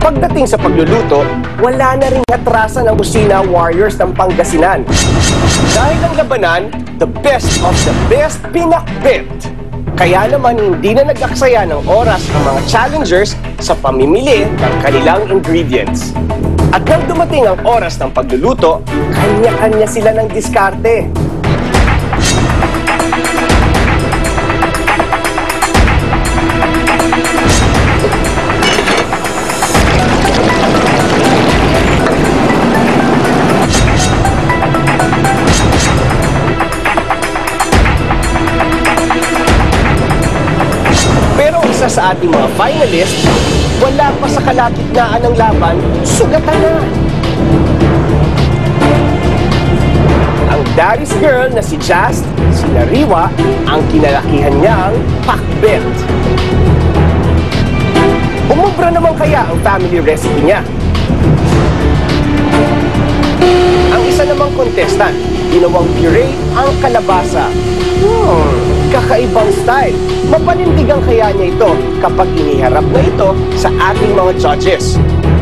Pagdating sa pagluluto, wala na ring atrasan ang kusina warriors ng Pangasinan. Dahil ang labanan, the best of the best pinakbit. Kaya naman hindi na nag-aksaya ng oras ang mga challengers sa pamimili ng kanilang ingredients. At nang dumating ang oras ng pagluluto, kanya-kanya sila ng diskarte. Sa ating mga finalists, wala pa sa kalagitnaan ng laban, sugatan na. Ang Daddy's girl na si Jast, si Nariwa, ang kinalakihan niyang pakbet. Umubra naman kaya ang family recipe niya? Ang isa namang contestant, ginawang puree ang kalabasa. Kakaibang style. Mapanindigan kaya niya ito kapag iniharap na ito sa ating mga judges.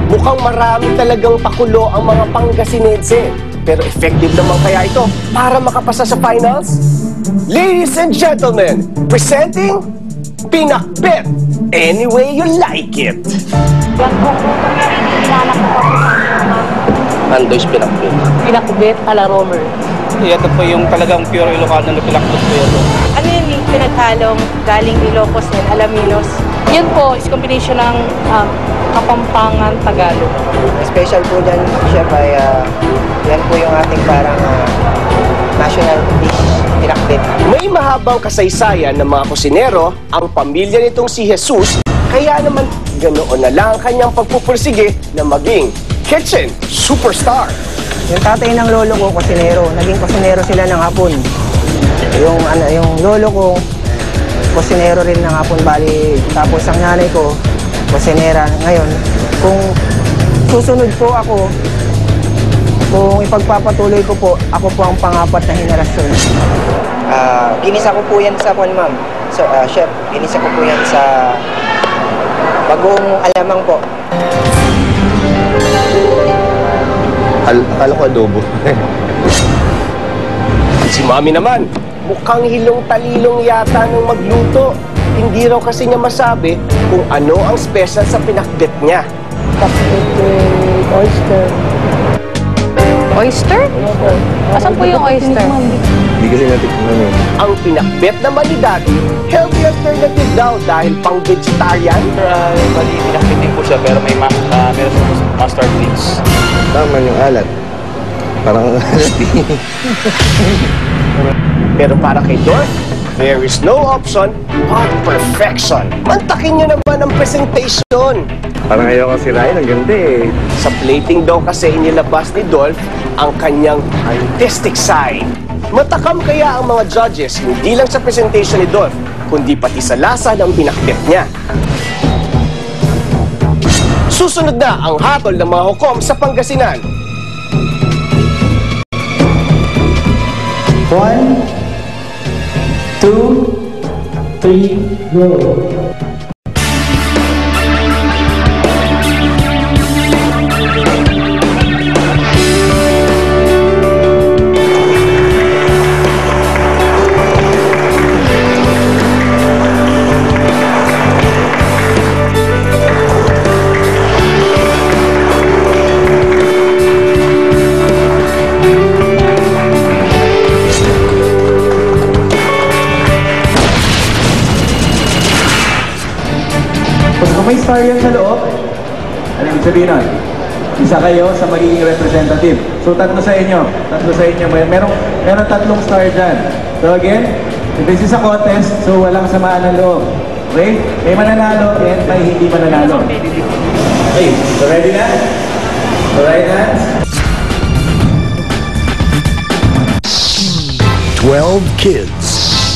Mukhang marami talagang pakulo ang mga Pangasinense. Pero effective naman kaya ito para makapasa sa finals? Ladies and gentlemen, presenting Pinakbet Any Way You Like It. Nando's Pinakbet. Pinakbet a la Romer. Ito po yung talagang pure Ilocano na pinakbet po ito. Ano yun yung pinaghalong galing Ilocos and Alaminos? Yun po is combination ng Kapampangan, Tagalog. Special po dyan, Chef, ay yan po yung ating parang national dish, pinakbet. May mahabang kasaysayan ng mga kusinero ang pamilya nitong si Jesus, kaya naman ganoon na lang ang kanyang pagpupursige na maging kitchen superstar. Yung tatay ng lolo ko, kusinero. Naging kusinero sila ng hapon. Yung lolo ko, kusinero rin ng hapon, bali. Tapos ang nanay ko, kusinera. Ngayon, kung susunod po ako, kung ipagpapatuloy ko po, ako po ang pang-apat na henerasyon. Ginisa ko po yan sa ma'am. So, chef, ginisa ko po yan sa bagong alamang po. Akala ko adobo. Si Mami naman, mukhang hilong-talilong yata nung magluto. Hindi raw kasi niya masabi kung ano ang special sa pinakbet niya. Oyster. Oyster? Asan po yung oyster? Hindi kasi natikman eh. Ang pinakbet naman ni Daddy, healthy alternative daw dahil pang-vegetarian. Bali, pinakbet din po siya pero may meron po mustard beans. Tama yung alat. Parang alat eh. Pero para kay Dorf, there is no option but perfection. Mantakin niyo naman ang presentation. Parang ayaw ko sirain, ang ganda eh. Sa plating daw kasi inilabas ni Dolph ang kanyang artistic side. Matakam kaya ang mga judges hindi lang sa presentation ni Dolph, kundi pati sa lasa ng pinakbet niya. Susunod na ang hatol ng mga hukom sa Pangasinan. 1, 2, 3, go! Kung may star yan sa loob, ano yung sabihin nun? Isa kayo sa magiging representative. So tatlo sa inyo. Meron tatlong star dyan. So again, if this is a contest, so walang samaan ng loob. Okay? May mananalo and may hindi mananalo. Okay, so ready na? Alright na? 12 kids,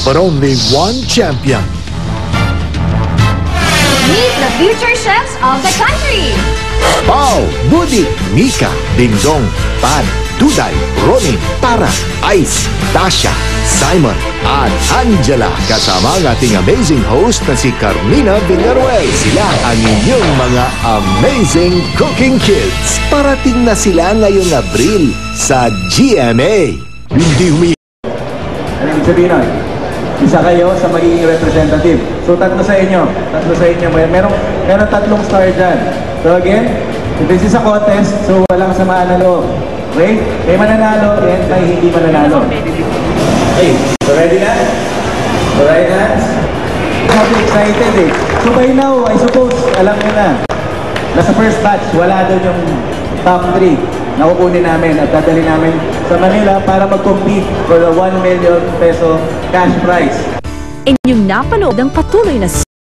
but only one champion. Meet the future chefs of the country! Pao, Budi, Mika, Dingdong, Pan, Duday, Ronnie, Tara, Ice, Tasha, Simon, at Angela. Kasama ang ating amazing host na si Carmina Villaruel. Sila ang inyong mga amazing cooking kids. Parating na sila ngayong Abril sa GMA. Hindi Ano yung sabihin nun? Isa kayo sa magiging representative. So tatlo sa inyo. Meron tatlong star dyan. So again, this is a contest, so walang samaan na loob. Okay? May mananalo and may hindi mananalo. Okay, so ready na? So right hands. I'm excited eh. So by now, I suppose, alam nyo na. Nasa first batch, wala doon yung top 3 na kukunin namin at dadali namin sa Manila para mag-compete for the 1 million peso cash prize. Inyong napanood ang patuloy na